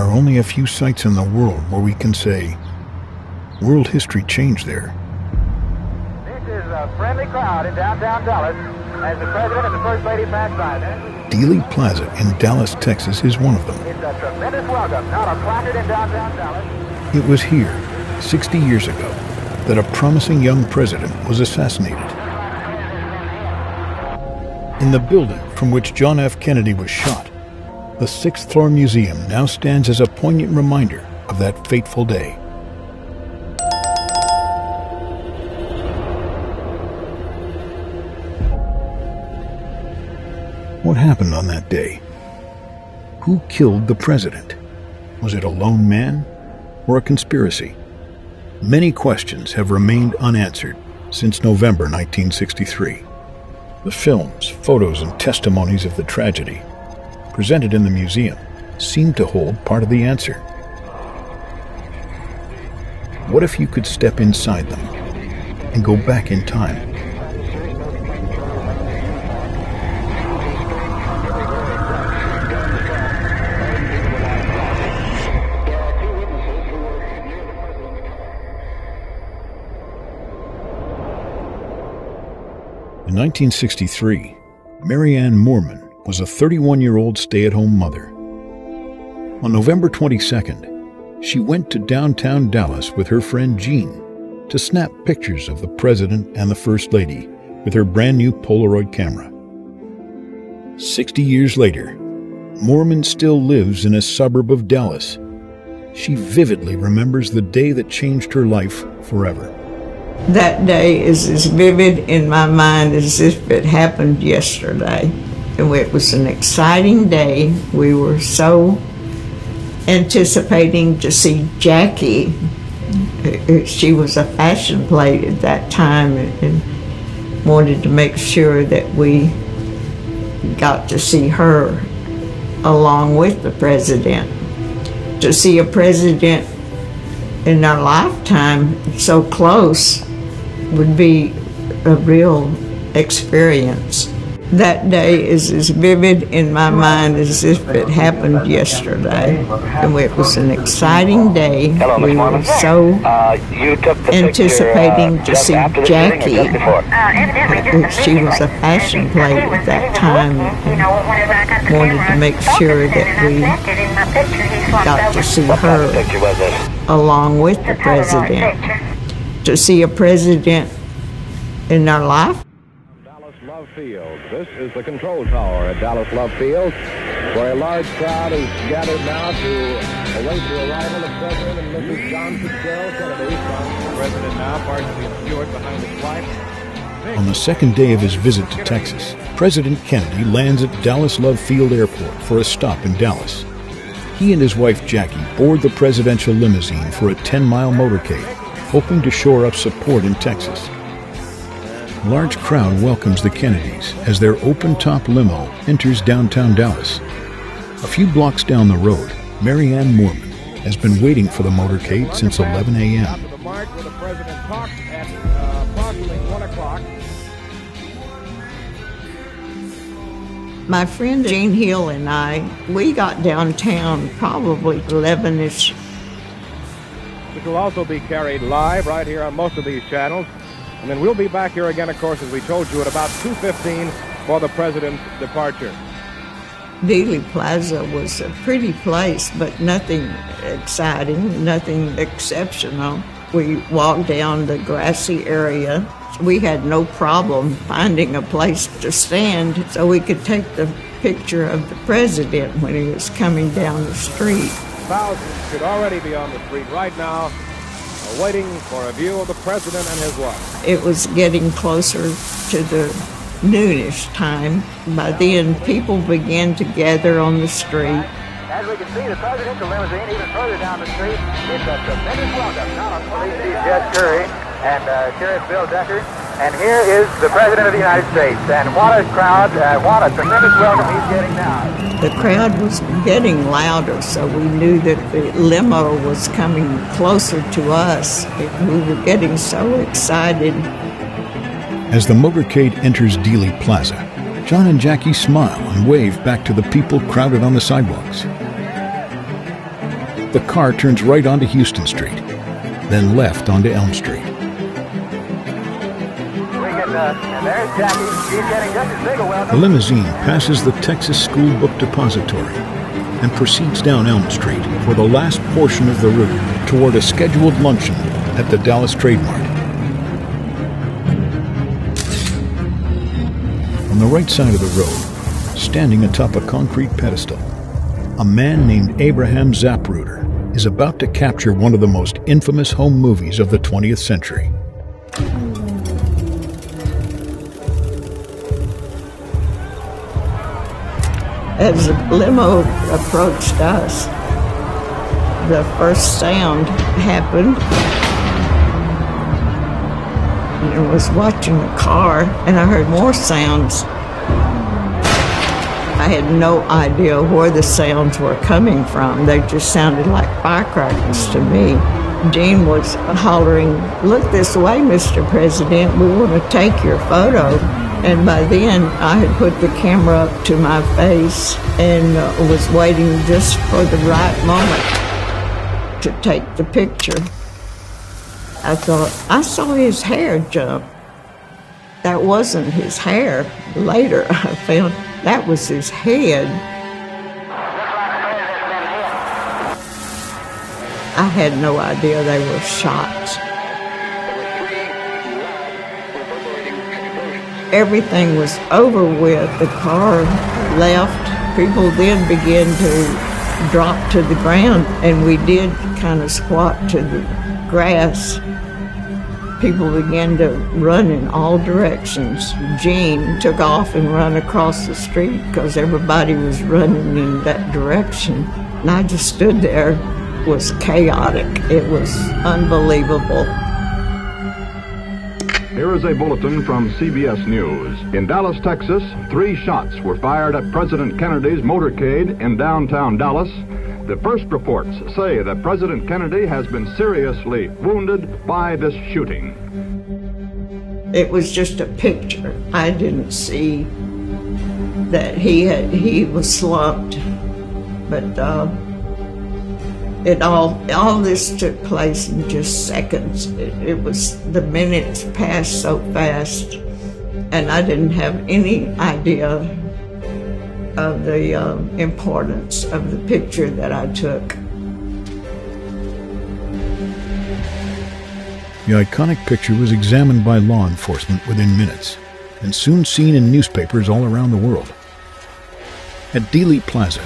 are only a few sites in the world where we can say, world history changed there. This is a friendly crowd in downtown Dallas as the President and the First Lady pass by. Dealey Plaza in Dallas, Texas is one of them. It's a tremendous welcome, not a placard in downtown Dallas. It was here, 60 years ago, that a promising young president was assassinated. In the building from which John F. Kennedy was shot, the 6th floor museum now stands as a poignant reminder of that fateful day. What happened on that day? Who killed the president? Was it a lone man or a conspiracy? Many questions have remained unanswered since November 1963. The films, photos, and testimonies of the tragedy presented in the museum seem to hold part of the answer. What if you could step inside them and go back in time? In 1963, Mary Ann Moorman was a 31-year-old stay-at-home mother. On November 22nd, she went to downtown Dallas with her friend Jean to snap pictures of the President and the First Lady with her brand-new Polaroid camera. 60 years later, Moorman still lives in a suburb of Dallas. She vividly remembers the day that changed her life forever. That day is as vivid in my mind as if it happened yesterday. And it was an exciting day. We were so anticipating to see Jackie. She was a fashion plate at that time and wanted to make sure that we got to see her along with the president. To see a president in our lifetime so close would be a real experience. That day is as vivid in my mind as if it happened yesterday. And it was an exciting day. We were so anticipating to see Jackie. She was a fashion plate at that time and wanted to make sure that we got to see her along with the president. To see a president in our life. Dallas Love Field. This is the control tower at Dallas Love Field, where a large crowd is gathered now to await the arrival of President and Mrs. John Fitzgerald Kennedy. The President now partially obscured behind his wife. On the second day of his visit to Texas, President Kennedy lands at Dallas Love Field Airport for a stop in Dallas. He and his wife Jackie board the presidential limousine for a 10-mile motorcade, hoping to shore up support in Texas. A large crowd welcomes the Kennedys as their open-top limo enters downtown Dallas. A few blocks down the road, Mary Ann Moorman has been waiting for the motorcade since 11 a.m. My friend Jean Hill and I, we got downtown probably 11-ish. Which will also be carried live right here on most of these channels. And then we'll be back here again, of course, as we told you, at about 2:15 for the President's departure. Dealey Plaza was a pretty place, but nothing exciting, nothing exceptional. We walked down the grassy area. We had no problem finding a place to stand so we could take the picture of the President when he was coming down the street. Thousands could already be on the street right now, waiting for a view of the President and his wife. It was getting closer to the noonish time. By then, people began to gather on the street. As we can see, the presidential limousine even further down the street. It's a tremendous welcome. Not only see Judge Curry and Sheriff Bill Decker. And here is the President of the United States. And what a crowd, what a tremendous welcome he's getting now. The crowd was getting louder, so we knew that the limo was coming closer to us. We were getting so excited. As the motorcade enters Dealey Plaza, John and Jackie smile and wave back to the people crowded on the sidewalks. The car turns right onto Houston Street, then left onto Elm Street. And there's Jackie. She's getting just as big a welcome. The limousine passes the Texas School Book Depository and proceeds down Elm Street for the last portion of the route toward a scheduled luncheon at the Dallas Trade Mart. On the right side of the road, standing atop a concrete pedestal, a man named Abraham Zapruder is about to capture one of the most infamous home movies of the 20th century. As the limo approached us, the first sound happened. And I was watching the car, and I heard more sounds. I had no idea where the sounds were coming from. They just sounded like firecrackers to me. Gene was hollering, "Look this way, Mr. President, we want to take your photo." And by then, I had put the camera up to my face and was waiting just for the right moment to take the picture. I thought, I saw his hair jump. That wasn't his hair. Later, I found that was his head. I had no idea they were shots. Everything was over with. The car left. People then began to drop to the ground, and we did kind of squat to the grass. People began to run in all directions. Gene took off and ran across the street because everybody was running in that direction. And I just stood there. It was chaotic. It was unbelievable. Here is a bulletin from CBS News. In Dallas, Texas, 3 shots were fired at President Kennedy's motorcade in downtown Dallas. The first reports say that President Kennedy has been seriously wounded by this shooting. It was just a picture. I didn't see that he was slumped, but all this took place in just seconds. It was, the minutes passed so fast, and I didn't have any idea of the importance of the picture that I took. The iconic picture was examined by law enforcement within minutes and soon seen in newspapers all around the world. At Dealey Plaza,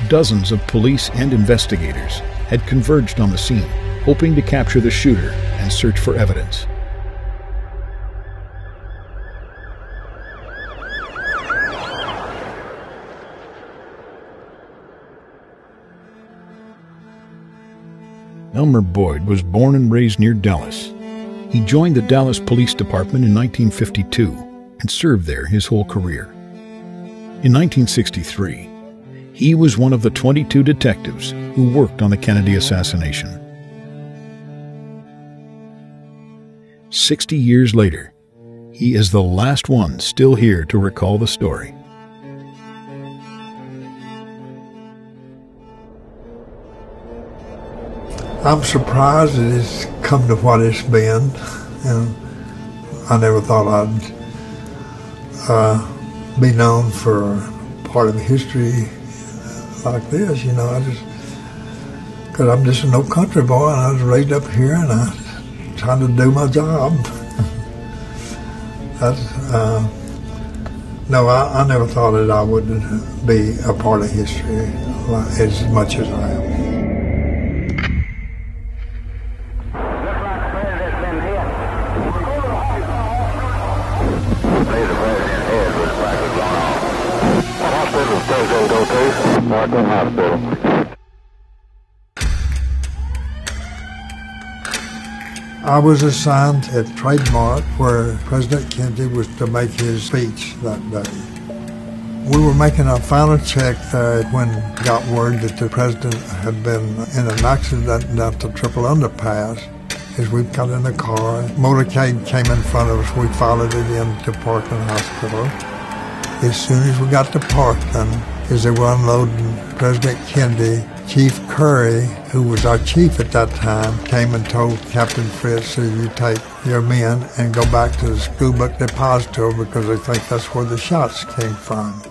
dozens of police and investigators had converged on the scene, hoping to capture the shooter and search for evidence. Elmer Boyd was born and raised near Dallas. He joined the Dallas Police Department in 1952 and served there his whole career. In 1963, he was one of the 22 detectives who worked on the Kennedy assassination. 60 years later, he is the last one still here to recall the story. I'm surprised that it's come to what it's been, and I never thought I'd be known for part of history like this, you know. Because I'm just a no country boy, and I was raised up here, and I trying to do my job. No, I never thought that I would be a part of history as much as I am. I was assigned at Trade Mart where President Kennedy was to make his speech that day. We were making a final check there when we got word that the president had been in an accident at the Triple Underpass. As we got in the car, motorcade came in front of us. We followed it into Parkland Hospital. As soon as we got to Parkland, as they were unloading, President Kennedy Chief Curry, who was our chief at that time, came and told Captain Fritz that you take your men and go back to the school book depository because they think that's where the shots came from.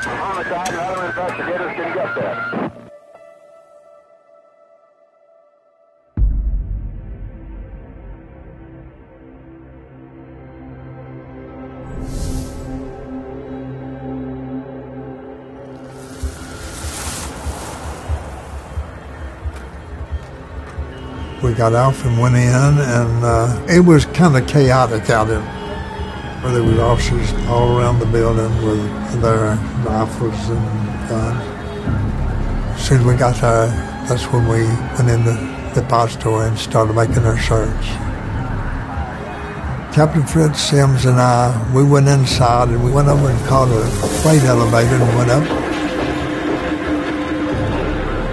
Homicide and other investigators can get there. We got off and went in, and it was kind of chaotic out in where there were officers all around the building with their rifles and guns. As soon as we got there, that's when we went in the depository and started making our search. Captain Fritz, Sims, and I, we went inside and we went over and called a freight elevator and went up.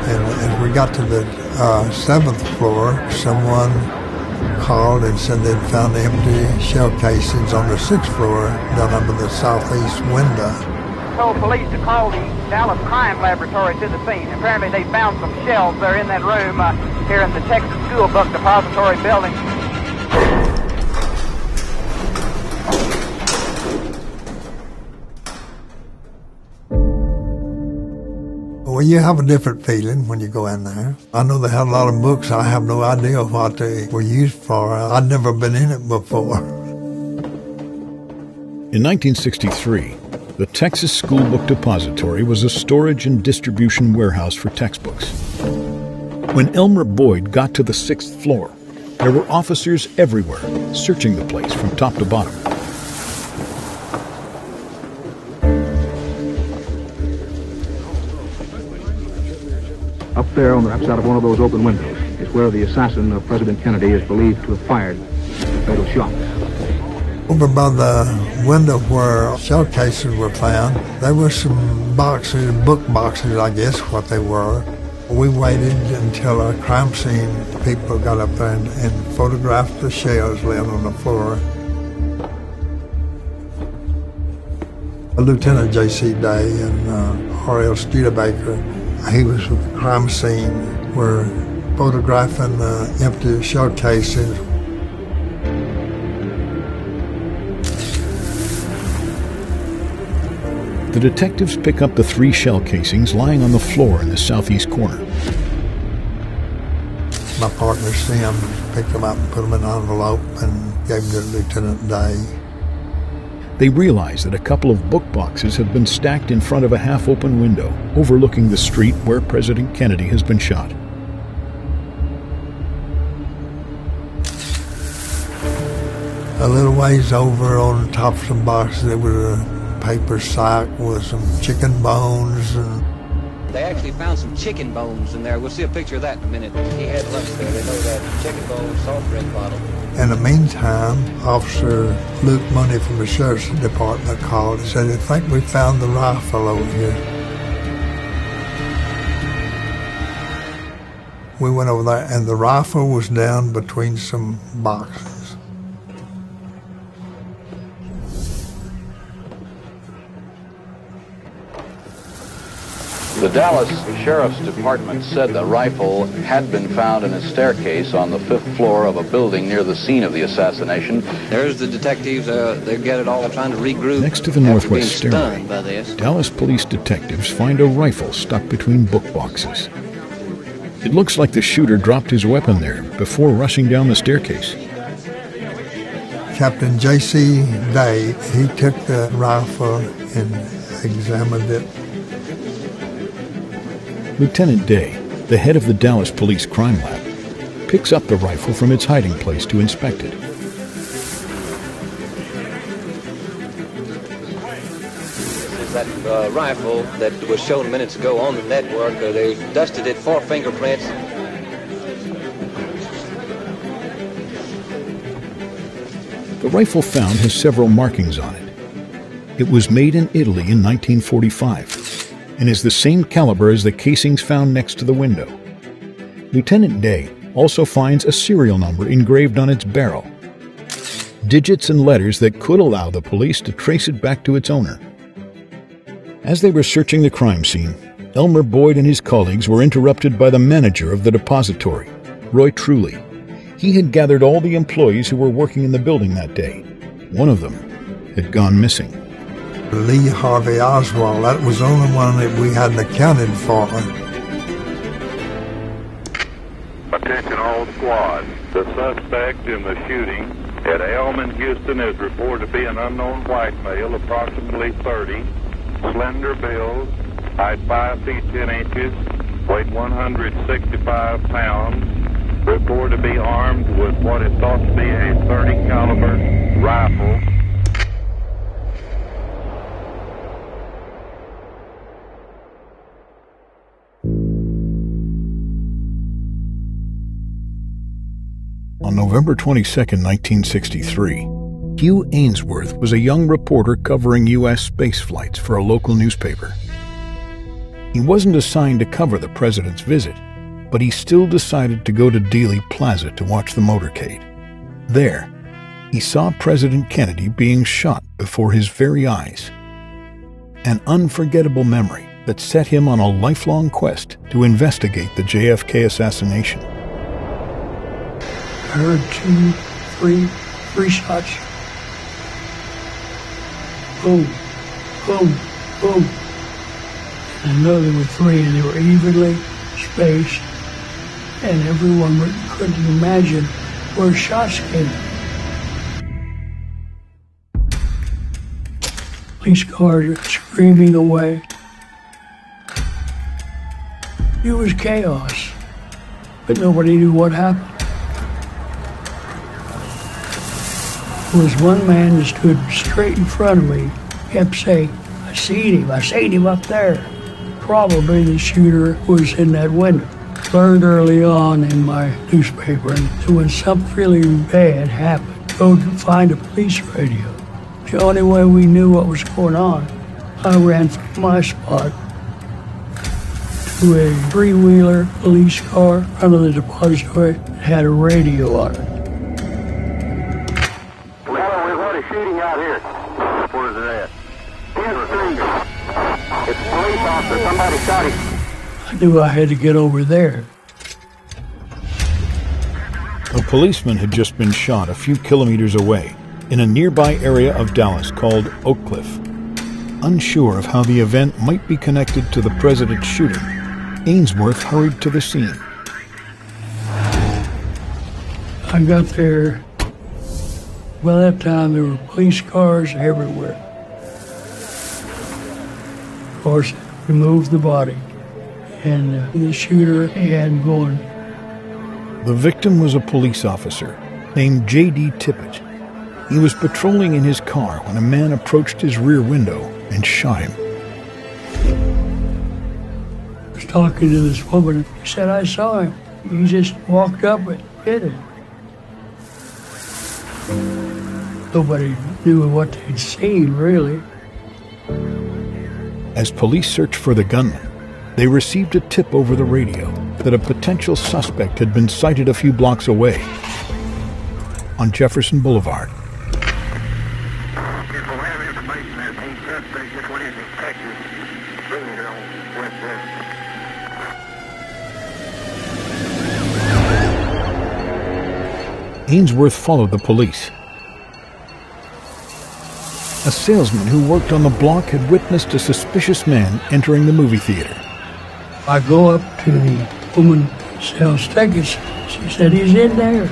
And as we got to the 7th floor, someone called and said they'd found empty shell casings on the 6th floor down under the southeast window. Told police to call the Dallas Crime Laboratory to the scene. Apparently they found some shells there in that room here in the Texas School Book Depository building. Well, you have a different feeling when you go in there. I know they had a lot of books. I have no idea what they were used for. I'd never been in it before. In 1963, the Texas School Book Depository was a storage and distribution warehouse for textbooks. When Elmer Boyd got to the 6th floor, there were officers everywhere searching the place from top to bottom. Up there on the outside of one of those open windows is where the assassin of President Kennedy is believed to have fired the fatal shot. Over by the window where shell cases were found, there were some boxes, book boxes, I guess what they were. We waited until our crime scene people got up there and photographed the shells laying on the floor. Lieutenant J.C. Day and R.L. Studebaker, he was with the crime scene, were photographing the empty shell cases. The detectives pick up the 3 shell casings lying on the floor in the southeast corner. My partner Sim picked them up and put them in an envelope and gave them to Lieutenant Day. They realize that a couple of book boxes have been stacked in front of a half-open window overlooking the street where President Kennedy has been shot. A little ways over on top of some boxes, there was a paper sack with some chicken bones. And they actually found some chicken bones in there. We'll see a picture of that in a minute. He had lunch there. They know that chicken bone soft drink bottle. In the meantime, Officer Luke Money from the Sheriff's Department called and said, I think we found the rifle over here. We went over there and the rifle was down between some boxes. The Dallas Sheriff's Department said the rifle had been found in a staircase on the 5th floor of a building near the scene of the assassination. There's the detectives. They get it all trying to regroup. Next to the northwest stairway, Dallas police detectives find a rifle stuck between book boxes. It looks like the shooter dropped his weapon there before rushing down the staircase. Captain J.C. Day, he took the rifle and examined it. Lieutenant Day, the head of the Dallas Police Crime Lab, picks up the rifle from its hiding place to inspect it. This is that rifle that was shown minutes ago on the network. They dusted it for fingerprints. The rifle found has several markings on it. It was made in Italy in 1945. And is the same caliber as the casings found next to the window. Lieutenant Day also finds a serial number engraved on its barrel. digits and letters that could allow the police to trace it back to its owner. As they were searching the crime scene, Elmer Boyd and his colleagues were interrupted by the manager of the depository, Roy Truly. He had gathered all the employees who were working in the building that day. One of them had gone missing. Lee Harvey Oswald, that was the only one that we hadn't accounted for. Attention all squads. The suspect in the shooting at Elm in Houston is reported to be an unknown white male, approximately 30, slender build, height 5 feet 10 inches, weight 165 pounds, reported to be armed with what is thought to be a .30 caliber rifle. On November 22, 1963, Hugh Ainsworth was a young reporter covering U.S. space flights for a local newspaper. He wasn't assigned to cover the president's visit, but he still decided to go to Dealey Plaza to watch the motorcade. There, he saw President Kennedy being shot before his very eyes. An unforgettable memory that set him on a lifelong quest to investigate the JFK assassination. I heard three shots. Boom, boom, boom. And I know there were three, and they were evenly spaced, and everyone couldn't imagine where shots came. Police cars were screaming away. It was chaos, but nobody knew what happened. There was one man that stood straight in front of me, kept saying, I seen him up there. Probably the shooter was in that window. Learned early on in my newspaper that when something really bad happened, go to find a police radio. The only way we knew what was going on, I ran from my spot to a three-wheeler police car in front of the depository that had a radio on it. Shooting out here. Where is it at? It's a police officer. Somebody shot him. I knew I had to get over there. A policeman had just been shot a few kilometers away in a nearby area of Dallas called Oak Cliff. Unsure of how the event might be connected to the president's shooting, Ainsworth hurried to the scene. I got there. By that time, there were police cars everywhere. Of course, removed the body, and the shooter had going. The victim was a police officer named J.D. Tippett. He was patrolling in his car when a man approached his rear window and shot him. I was talking to this woman. He said, I saw him. He just walked up and hit him. Nobody knew what they'd seen, really. As police searched for the gunman, they received a tip over the radio that a potential suspect had been sighted a few blocks away on Jefferson Boulevard. Ainsworth followed the police. A salesman who worked on the block had witnessed a suspicious man entering the movie theater. I go up to the woman who sells tickets. She said, he's in there.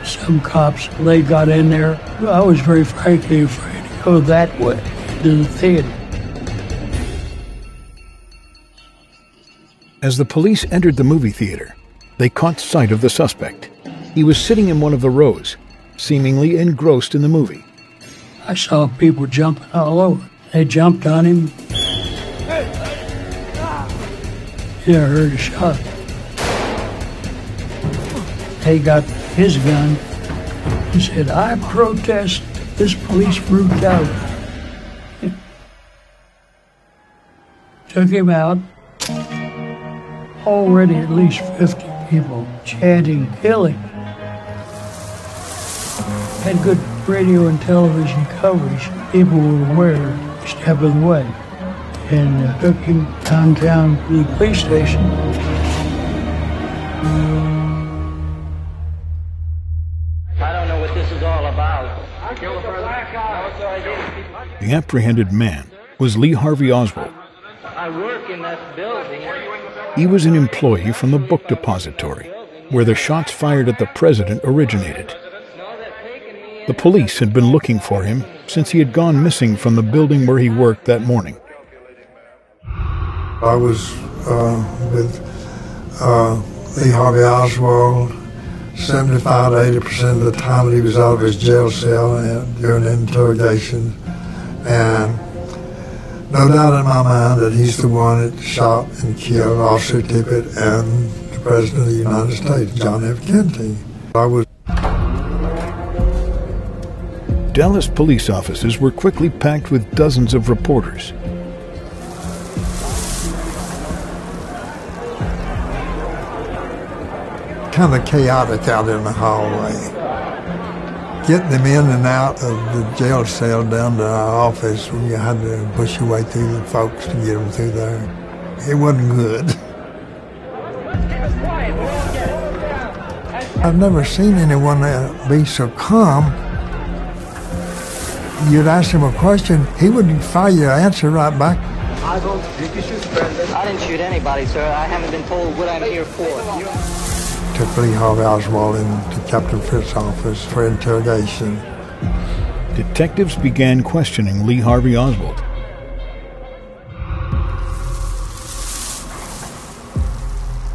Some cops, they got in there. I was very frankly afraid to go that way to the theater. As the police entered the movie theater, they caught sight of the suspect. He was sitting in one of the rows, seemingly engrossed in the movie. I saw people jumping all over. They jumped on him. Yeah, I heard a shot. They got his gun. He said, I protest this police brutality. Took him out. Already at least 50 people chanting, kill him. had good radio and television coverage. People were aware step of the way. And took him downtown to the police station. I don't know what this is all about. The apprehended man was Lee Harvey Oswald. I work in that building. He was an employee from the book depository, where the shots fired at the president originated. The police had been looking for him since he had gone missing from the building where he worked that morning. I was with Lee Harvey Oswald 75 to 80% of the time that he was out of his jail cell and during interrogation. And no doubt in my mind that he's the one that shot and killed Officer Tippit and the President of the United States, John F. Kennedy. Dallas police offices were quickly packed with dozens of reporters. Kind of chaotic out in the hallway. Getting them in and out of the jail cell down to our office, when you had to push your way through the folks to get them through there. It wasn't good. I've never seen anyone be so calm. You'd ask him a question, he would fire your answer right back. I don't think you shoot Brendan. I didn't shoot anybody, sir. I haven't been told what I'm here for. Took Lee Harvey Oswald into Captain Fritz's office for interrogation. Detectives began questioning Lee Harvey Oswald.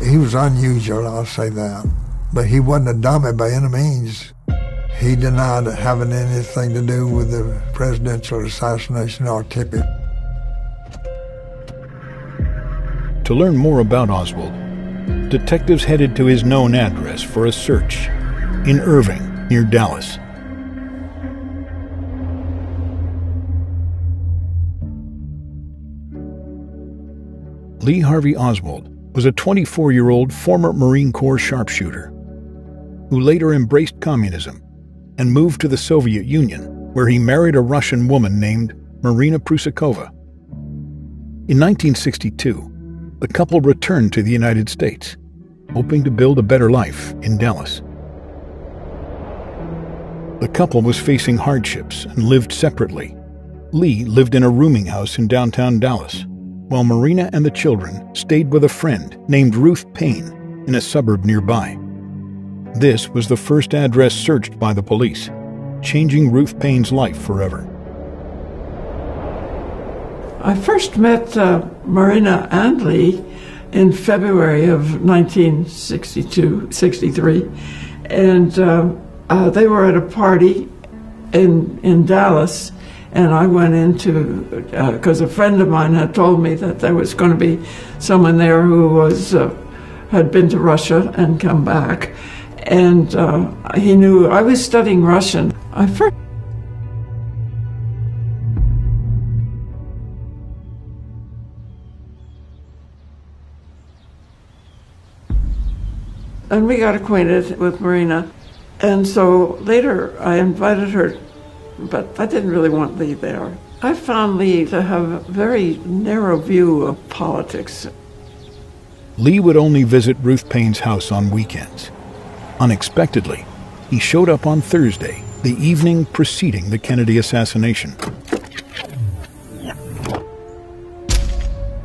He was unusual, I'll say that. But he wasn't a dummy by any means. He denied having anything to do with the presidential assassination or Tippit. To learn more about Oswald, detectives headed to his known address for a search in Irving, near Dallas. Lee Harvey Oswald was a 24-year-old former Marine Corps sharpshooter who later embraced communism and moved to the Soviet Union, where he married a Russian woman named Marina Prusakova. In 1962, the couple returned to the United States, hoping to build a better life in Dallas. The couple was facing hardships and lived separately. Lee lived in a rooming house in downtown Dallas, while Marina and the children stayed with a friend named Ruth Payne in a suburb nearby. This was the first address searched by the police, changing Ruth Payne's life forever. I first met Marina and Lee in February of 1963, and they were at a party in Dallas, and I went into, because a friend of mine had told me that there was going to be someone there who had been to Russia and come back, and he knew I was studying Russian. And we got acquainted with Marina. And so later I invited her, but I didn't really want Lee there. I found Lee to have a very narrow view of politics. Lee would only visit Ruth Payne's house on weekends. Unexpectedly, he showed up on Thursday, the evening preceding the Kennedy assassination.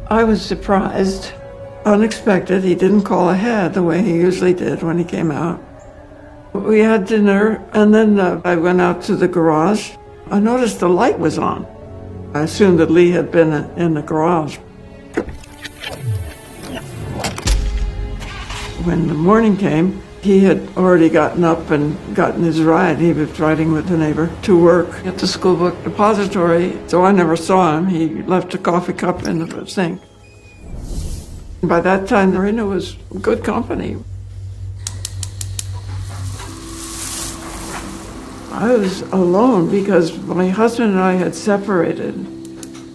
I was surprised. Unexpected. He didn't call ahead the way he usually did when he came out. We had dinner, and then I went out to the garage. I noticed the light was on. I assumed that Lee had been in the garage. When the morning came, he had already gotten up and gotten his ride. He was riding with a neighbor to work at the school book depository, so I never saw him. He left a coffee cup in the sink. By that time, Marina was good company. I was alone because my husband and I had separated.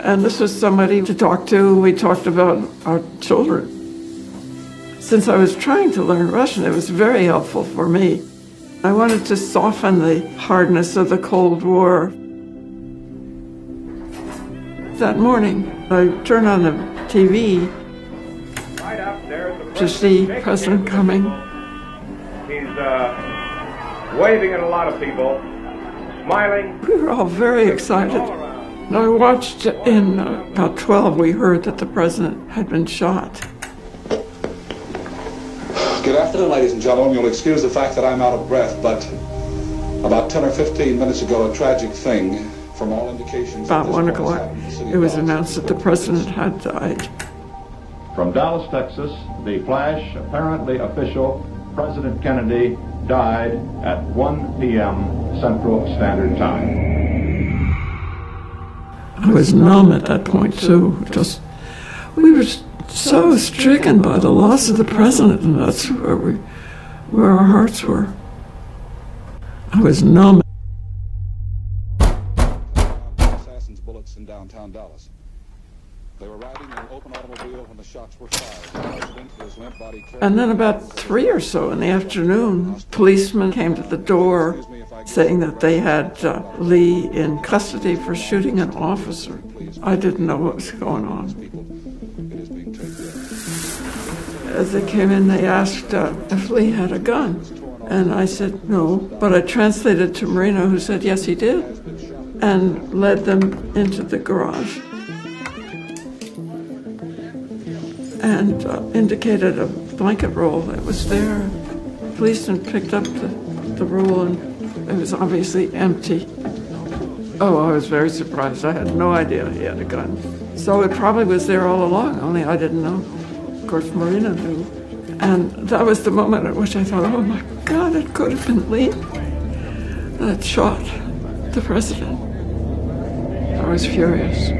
And this was somebody to talk to. We talked about our children. Since I was trying to learn Russian, it was very helpful for me. I wanted to soften the hardness of the Cold War. That morning, I turned on the TV to see President coming. He's waving at a lot of people, smiling. We were all very excited. And I watched in about 12, we heard that the president had been shot. Good afternoon, ladies and gentlemen. You'll excuse the fact that I'm out of breath, but about 10 or 15 minutes ago, a tragic thing, from all indications... About 1 o'clock, it was announced that the president had died. From Dallas, Texas, the flash, apparently official, President Kennedy died at 1 p.m. Central Standard Time. I was numb at that point, too. We were so stricken by the loss of the president, and that's where our hearts were. I was numb. Assassins' bullets in downtown Dallas. They were riding in an open automobile when the shots were fired. And then about 3 or so in the afternoon, policemen came to the door saying that they had Lee in custody for shooting an officer. I didn't know what was going on. As they came in, they asked if Lee had a gun. And I said no, but I translated to Marino, who said yes, he did, and led them into the garage. And indicated a blanket roll that was there. Policeman picked up the roll, and it was obviously empty. Oh, I was very surprised. I had no idea he had a gun. So it probably was there all along, only I didn't know. Of course, Marina knew. And that was the moment at which I thought, oh my God, it could have been Lee that shot the president. I was furious.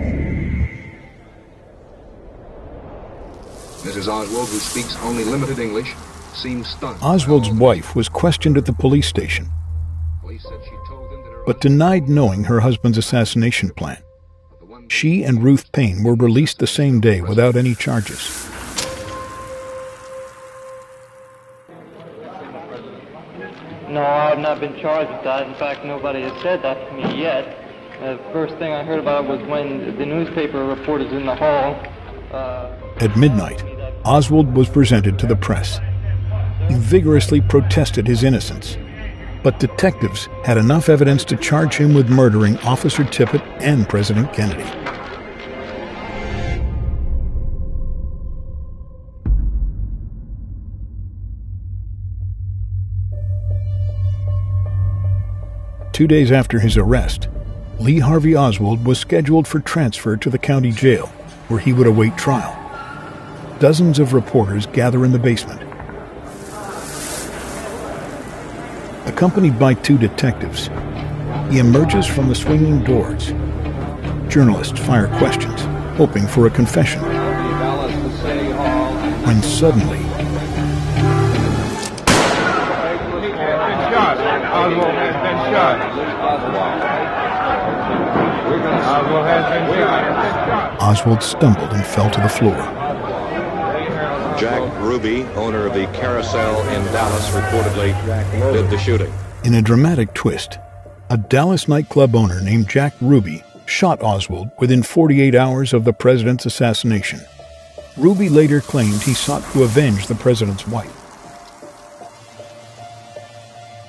Mrs. Oswald, who speaks only limited English, seems stunned. Oswald's wife was questioned at the police station, but denied knowing her husband's assassination plan. She and Ruth Payne were released the same day without any charges. No, I've not been charged with that. In fact, nobody has said that to me yet. The first thing I heard about it was when the newspaper reporters in the hall. At midnight, Oswald was presented to the press. He vigorously protested his innocence, but detectives had enough evidence to charge him with murdering Officer Tippit and President Kennedy. Two days after his arrest, Lee Harvey Oswald was scheduled for transfer to the county jail, where he would await trial. Dozens of reporters gather in the basement. Accompanied by two detectives, he emerges from the swinging doors. Journalists fire questions, hoping for a confession. When suddenly... Oswald has been shot. Oswald has been shot. Oswald stumbled and fell to the floor. Jack Ruby, owner of the Carousel in Dallas, reportedly did the shooting. In a dramatic twist, a Dallas nightclub owner named Jack Ruby shot Oswald within 48 hours of the president's assassination. Ruby later claimed he sought to avenge the president's wife.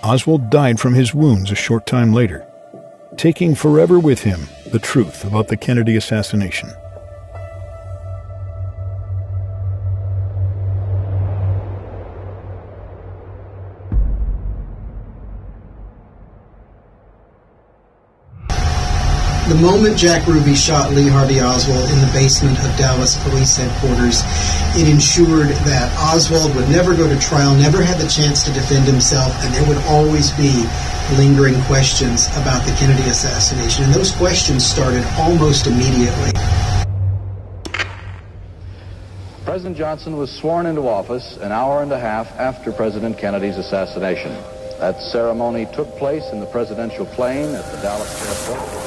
Oswald died from his wounds a short time later, taking forever with him the truth about the Kennedy assassination. The moment Jack Ruby shot Lee Harvey Oswald in the basement of Dallas Police Headquarters, it ensured that Oswald would never go to trial, never had the chance to defend himself, and there would always be lingering questions about the Kennedy assassination. And those questions started almost immediately. President Johnson was sworn into office an hour and a half after President Kennedy's assassination. That ceremony took place in the presidential plane at the Dallas airport.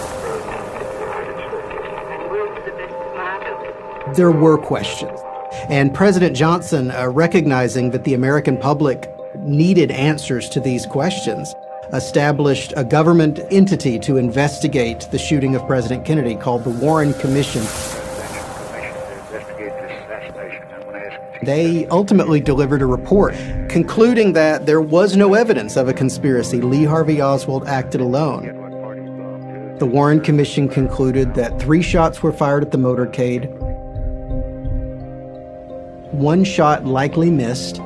There were questions. And President Johnson, recognizing that the American public needed answers to these questions, established a government entity to investigate the shooting of President Kennedy called the Warren Commission. They ultimately delivered a report concluding that there was no evidence of a conspiracy. Lee Harvey Oswald acted alone. The Warren Commission concluded that 3 shots were fired at the motorcade. 1 shot likely missed.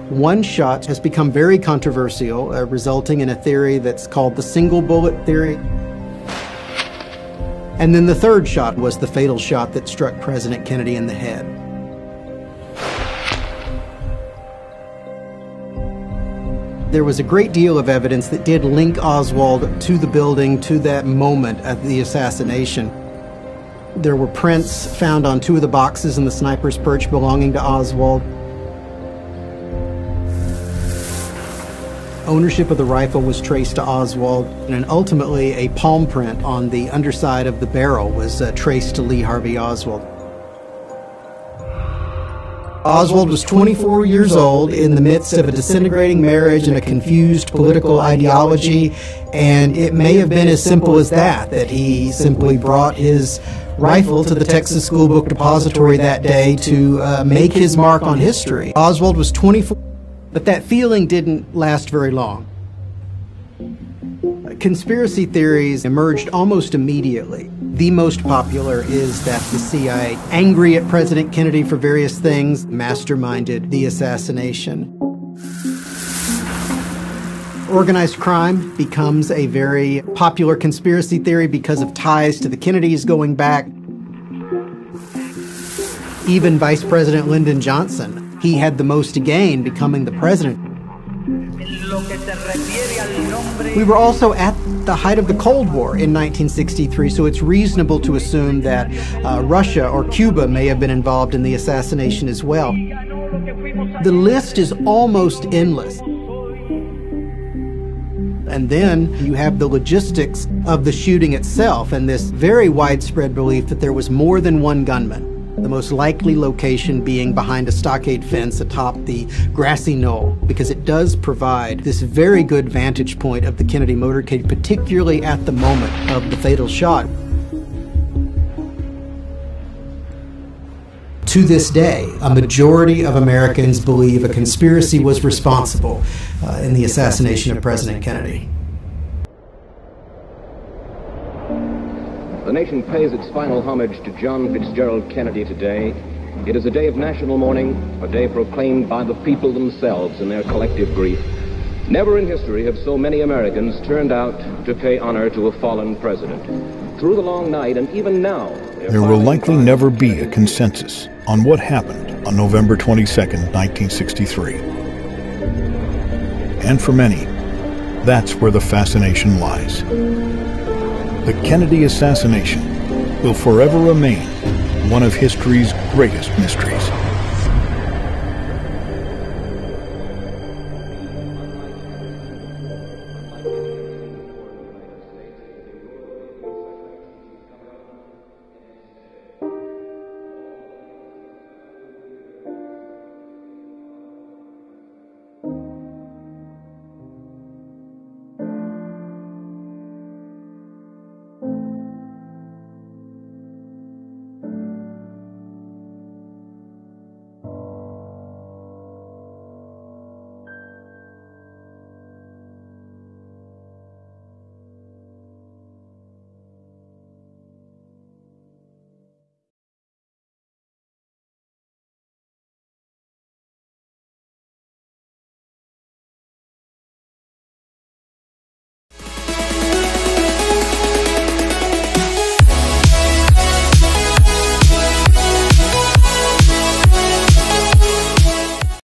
1 shot has become very controversial, resulting in a theory that's called the single bullet theory. And then the 3rd shot was the fatal shot that struck President Kennedy in the head. There was a great deal of evidence that did link Oswald to the building, to that moment of the assassination. There were prints found on 2 of the boxes in the sniper's perch belonging to Oswald. Ownership of the rifle was traced to Oswald, and ultimately a palm print on the underside of the barrel was traced to Lee Harvey Oswald. Oswald was 24 years old in the midst of a disintegrating marriage and a confused political ideology, and it may have been as simple as that he simply brought his rifle to the Texas School Book Depository that day to make his mark on history. Oswald was 24, but that feeling didn't last very long. Conspiracy theories emerged almost immediately. The most popular is that the CIA, angry at President Kennedy for various things, masterminded the assassination. Organized crime becomes a very popular conspiracy theory because of ties to the Kennedys going back. Even Vice President Lyndon Johnson, he had the most to gain becoming the president. We were also at the height of the Cold War in 1963, so it's reasonable to assume that Russia or Cuba may have been involved in the assassination as well. The list is almost endless. And then you have the logistics of the shooting itself and this very widespread belief that there was more than one gunman. The most likely location being behind a stockade fence atop the grassy knoll, because it does provide this very good vantage point of the Kennedy motorcade, particularly at the moment of the fatal shot. To this day, a majority of Americans believe a conspiracy was responsible in the assassination of President Kennedy. The nation pays its final homage to John Fitzgerald Kennedy today. It is a day of national mourning, a day proclaimed by the people themselves in their collective grief. Never in history have so many Americans turned out to pay honor to a fallen president. Through the long night, and even now, there will likely never be a consensus on what happened on November 22nd, 1963. And for many, that's where the fascination lies. The Kennedy assassination will forever remain one of history's greatest mysteries.